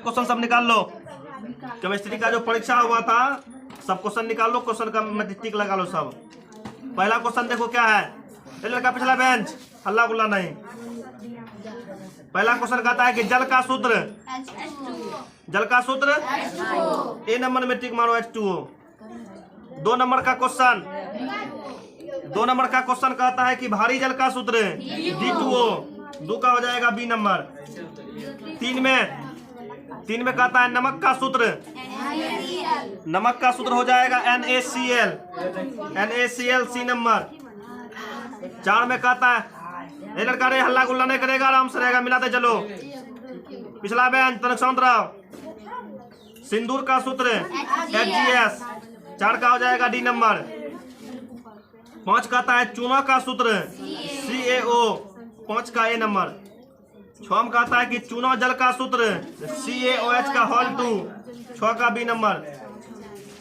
Question सब निकाल लो। Chemistry का जो परीक्षा हुआ था सब क्वेश्चन निकाल लो, क्वेश्चन का टिक लगा लो सब। पहला क्वेश्चन देखो क्या है, ये लड़का पिछला बेंच, हल्ला गुल्ला नहीं। पहला क्वेश्चन कहता है कि जल का सूत्र, जल का सूत्र ए नंबर में टिक मारो H2O। 2 नंबर का क्वेश्चन, 2 नंबर का क्वेश्चन कहता है कि भारी जल का सूत्र D2O, 2 का हो जाएगा B नंबर। 3 में कहता है नमक का सूत्र, नमक का सूत्र हो जाएगा NaCl, NaCl C नंबर। 4 में कहता है, ये लड़का रे हल्ला गुल्ला नहीं करेगा, आराम से रहेगा, मिलाते चलो। पिछला बेंच तनक शांत रहो। सिंदूर का सूत्र HGS, 4 का हो जाएगा D नंबर। 5 कहता है चूना का सूत्र CaO, 5 का A नंबर। 6 में कहता है कि चूना जल का सूत्र CaOH का होल 2, 6 का B नंबर।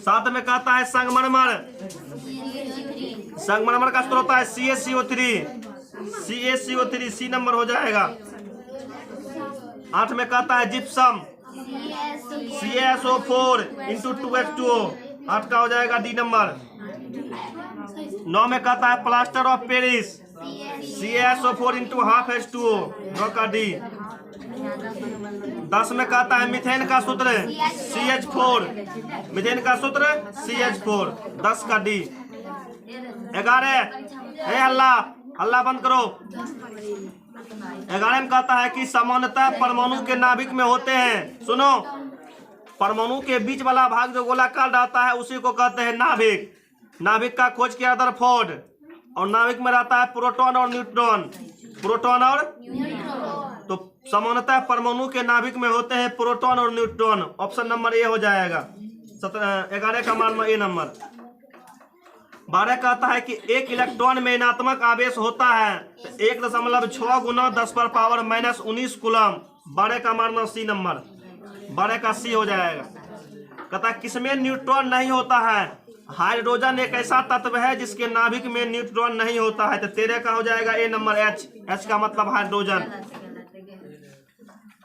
7 में कहता है संगमरमर, संगमरमर का सूत्र होता है CaCO3, C नंबर हो जाएगा। 8 में कहता है जिप्सम CaSO4 × 2H2O, 8 का हो जाएगा D नंबर। 9 में कहता है plaster of Paris CaSO4 × ½ H2O, 9 का D। 10 में कहता है मीथेन का सूत्र CH4, मीथेन का सूत्र CH4, 10 का D। 11 हल्ला बंद करो। 11 में कहता है कि सामान्यतः परमाणु के नाभिक में होते हैं, सुनो, परमाणु के बीच वाला भाग जो गोलाकार रहता है उसी को कहते हैं नाभिक। नाभिक का खोज किया रदरफोर्ड, और नाभिक में रहता है प्रोटॉन और न्यूट्रॉन, प्रोटॉन और तो सामान्यतः परमाणु के नाभिक में होते हैं प्रोटॉन और न्यूट्रॉन, ऑप्शन नंबर ए हो जाएगा। 11 का मान ए नंबर। 12 कहता है कि एक इलेक्ट्रॉन में ऋणात्मक आवेश होता है 1.6 × 10⁻⁻19 कूलम, 12 का मान सी नंबर, 12 का सी हो जाएगा। कहता है किसमें न्यूट्रॉन नहीं होता है, हाइड्रोजन एक ऐसा तत्व है जिसके नाभिक में न्यूट्रॉन नहीं होता है, तो 13 का हो जाएगा ए नंबर H का मतलब हाइड्रोजन।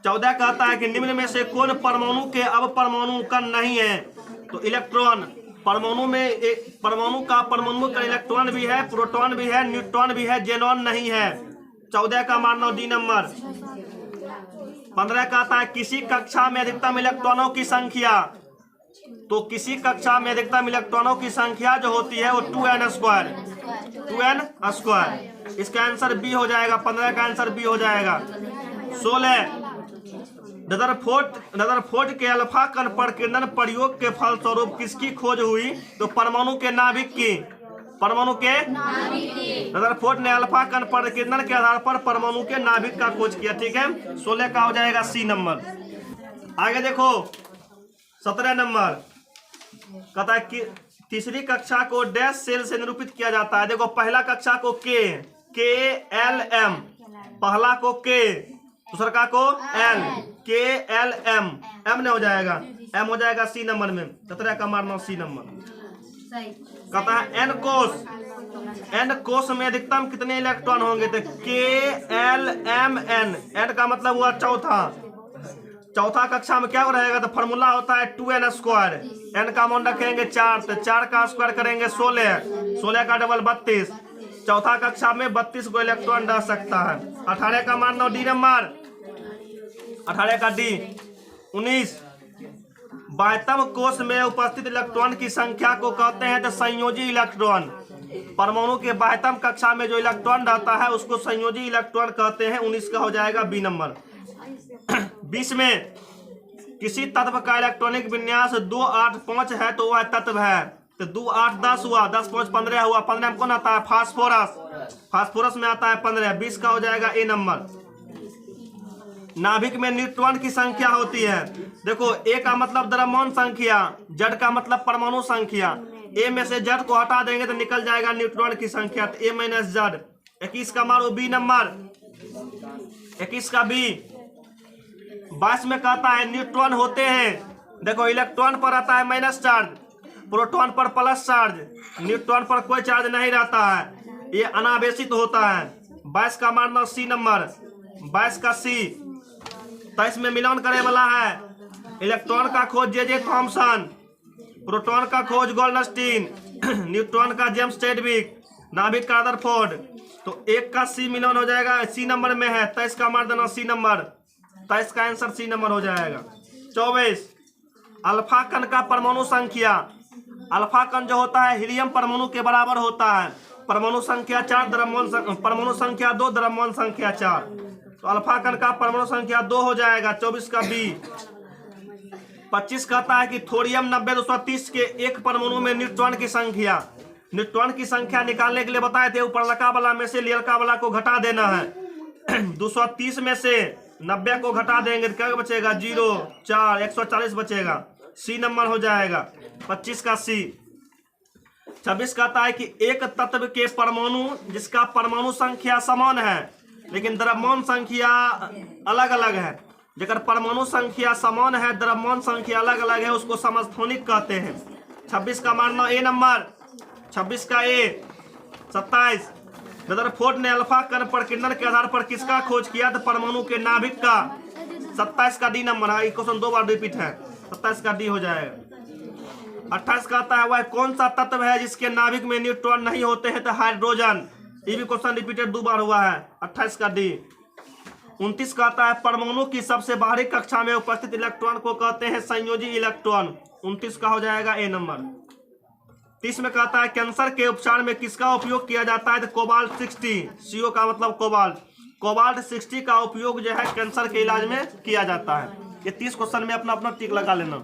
14 कहता है कि निम्न में से कौन परमाणु के अब परमाणु कण नहीं है, तो इलेक्ट्रॉन, परमाणु में एक परमाणु का इलेक्ट्रॉन भी है, प्रोटॉन भी है, न्यूट्रॉन भी है, जेनॉन नहीं है, 14 का मान D नंबर। 15 कहता है किसी कक्षा में अधिकतम इलेक्ट्रॉनों की संख्या, तो किसी कक्षा में अधिकतम इलेक्ट्रॉनों की संख्या जो होती है वो 2n², इसका आंसर बी हो जाएगा, 15 का आंसर बी हो जाएगा। 16 रदरफोर्ड के अल्फा कण पर किरण प्रयोग के फलस्वरूप किसकी खोज हुई, तो परमाणु के नाभिक की, परमाणु के रदरफोर्ड ने अल्फा कण पर किरण के आधार पर परमाणु के नाभिक का खोज किया, ठीक है। 16 का हो जाएगा सी नंबर। आगे देखो 17 नंबर कहता है कि तीसरी कक्षा को डैश सेल से निरूपित किया जाता है। देखो पहला कक्षा को KLM, पहला को K, दूसरा का को L, KLM, M ने हो जाएगा, M हो जाएगा सी नंबर में, 17 का मारना सी नंबर। कहता है N कोश में अधिकतम कितने इलेक्ट्रॉन होंगे, तो KLMN, N का मतलब हुआ चौथा कक्षा में क्या रहेगा, तो फॉर्मूला होता है 2n², n का मान रखेंगे 4, तो 4 का स्क्वायर करेंगे 16, 16 का डबल 32, चौथा कक्षा में 32 को इलेक्ट्रॉन रह सकता है। 18 का मान लो D नंबर, 18 का D। 19 बाह्यतम कोश में उपस्थित इलेक्ट्रॉन की संख्या को कहते हैं तो संयोजी इलेक्ट्रॉन, परमाणु के बाह्यतम कक्षा में जो इलेक्ट्रॉन रहता है उसको संयोजी इलेक्ट्रॉन कहते हैं, 19 का हो जाएगा बी नंबर। 20 में किसी तत्व का इलेक्ट्रॉनिक विन्यास 2 8 5 है तो वह तत्व है, तो 2 8 10 हुआ, 10 5 15 हुआ, 15 में कौन आता है, फास्फोरस में आता है 15, 20 का हो जाएगा ए नंबर। नाभिक में न्यूट्रॉन की संख्या होती है, देखो ए का मतलब द्रव्यमान संख्या, जेड का मतलब परमाणु संख्या, ए में से जेड को हटा देंगे तो निकल जाएगा न्यूट्रॉन की संख्या, तो ए - जेड। 21 का मारो बी नंबर, 21 का बी। 22 में कहता है न्यूट्रॉन होते हैं, देखो इलेक्ट्रॉन पर आता है माइनस चार्ज, प्रोटॉन पर प्लस चार्ज, न्यूट्रॉन पर कोई चार्ज नहीं रहता है, ये अनावेशित होता है। 22 का मारना सी नंबर, 22 का सी। 23 में मिलान करने वाला है, इलेक्ट्रॉन का खोज जे थॉमसन, प्रोटॉन का खोज गोल्डस्टीन, न्यूट्रॉन का जेम्स चैडविक, नाभिक का रदरफोर्ड। तो 1 का सी मिलियन हो जाएगा, सी नंबर में है, 23 का मार देना सी नंबर, 23 का आंसर सी नंबर हो जाएगा। 24 अल्फा कण का परमाणु संख्या। अल्फा कण जो होता है हीलियम परमाणु के बराबर होता है। परमाणु संख्या 4, द्रव्यमान परमाणु संख्या 2, द्रव्यमान संख्या 4। तो अल्फा कण का परमाणु संख्या 2 हो जाएगा। 24 का बी। 25 कहता है कि थोरियम 90-230 के एक परमाणु में न्यूट्रॉन की संख्या। न्यूट्रॉन की संख्या निकालने के लिए बताए थे, ऊपर लका वाला में से लियलका वाला को घटा देना है। 230 में से 90 को घटा देंगे तो क्या बचेगा? 0, 4, 140 बचेगा। सी नंबर हो जाएगा 25 का सी। 26 कहता है कि एक तत्व के परमाणु जिसका परमाणु संख्या समान है लेकिन द्रव्यमान संख्या अलग अलग है, जेकर परमाणु संख्या समान है द्रव्यमान संख्या अलग अलग है, उसको समस्थानिक कहते हैं। 26 का मानना ए नंबर। 26 का ए। 27 रदरफोर्ड ने अल्फा कण प्रकीर्णन के आधार पर किसका खोज किया? तो परमाणु के नाभिक का। 27 का डी नंबर है, क्वेश्चन 2 बार रिपीट है। 27 का डी हो जाएगा। 28 कहता है वह कौन सा तत्व है जिसके नाभिक में न्यूट्रॉन नहीं होते हैं? तो हाइड्रोजन। ये भी क्वेश्चन रिपीटेड 2 बार हुआ है। 28 का डी। 29 कहता है परमाणु की सबसे बाहरी कक्षा में उपस्थित इलेक्ट्रॉन को कहते हैं संयोजी इलेक्ट्रॉन। 29 का हो जाएगा ए नंबर। 30 में कहता है कैंसर के उपचार में किसका उपयोग किया जाता है? तो कोबाल्ट 60। CO का मतलब कोबाल्ट। कोबाल्ट 60 का उपयोग जो है कैंसर के इलाज में किया जाता है। ये 30 क्वेश्चन में अपना अपना टिक लगा लेना।